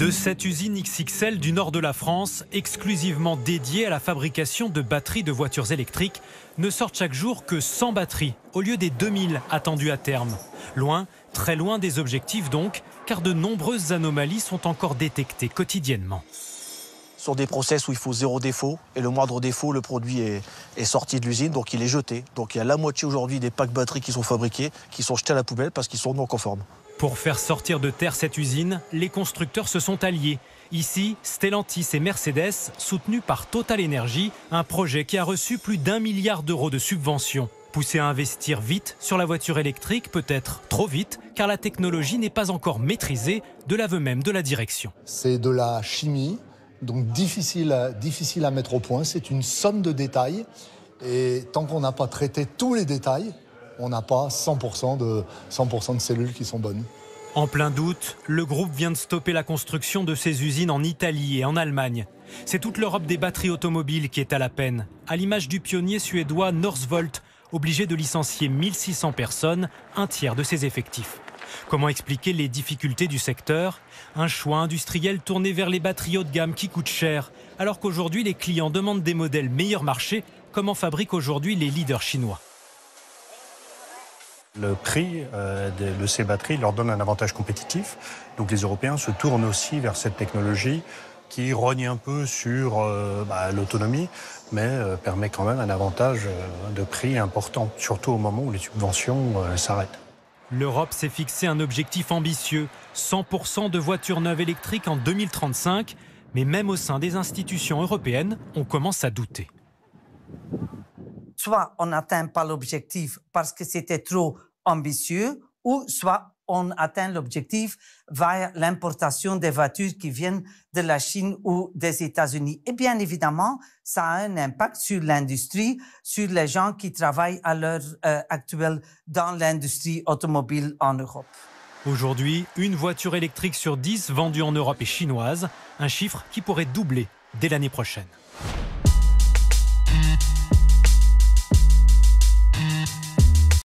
De cette usine XXL du nord de la France, exclusivement dédiée à la fabrication de batteries de voitures électriques, ne sortent chaque jour que 100 batteries, au lieu des 2000 attendues à terme. Loin, très loin des objectifs donc, car de nombreuses anomalies sont encore détectées quotidiennement. Sur des process où il faut 0 défaut, et le moindre défaut, le produit est sorti de l'usine, donc il est jeté. Donc il y a la moitié aujourd'hui des packs batteries qui sont fabriqués, qui sont jetés à la poubelle parce qu'ils sont non conformes. Pour faire sortir de terre cette usine, les constructeurs se sont alliés. Ici, Stellantis et Mercedes, soutenus par Total Energy, un projet qui a reçu plus d'1 milliard d'euros de subventions. Poussé à investir vite sur la voiture électrique, peut-être trop vite, car la technologie n'est pas encore maîtrisée, de l'aveu même de la direction. C'est de la chimie, donc difficile à mettre au point. C'est une somme de détails. Et tant qu'on n'a pas traité tous les détails, on n'a pas 100% de cellules qui sont bonnes. En plein doute, le groupe vient de stopper la construction de ses usines en Italie et en Allemagne. C'est toute l'Europe des batteries automobiles qui est à la peine, à l'image du pionnier suédois Northvolt, obligé de licencier 1600 personnes, un tiers de ses effectifs. Comment expliquer les difficultés du secteur? Un choix industriel tourné vers les batteries haut de gamme qui coûtent cher, alors qu'aujourd'hui les clients demandent des modèles meilleurs marché, comme en fabriquent aujourd'hui les leaders chinois. Le prix de ces batteries leur donne un avantage compétitif. Donc les Européens se tournent aussi vers cette technologie qui rogne un peu sur l'autonomie, mais permet quand même un avantage de prix important, surtout au moment où les subventions s'arrêtent. L'Europe s'est fixé un objectif ambitieux, 100% de voitures neuves électriques en 2035, mais même au sein des institutions européennes, on commence à douter. Soit on n'atteint pas l'objectif parce que c'était trop ambitieux, ou soit on atteint l'objectif via l'importation des voitures qui viennent de la Chine ou des États-Unis. Et bien évidemment, ça a un impact sur l'industrie, sur les gens qui travaillent à l'heure actuelle dans l'industrie automobile en Europe. Aujourd'hui, une voiture électrique sur 10 vendue en Europe est chinoise, un chiffre qui pourrait doubler dès l'année prochaine.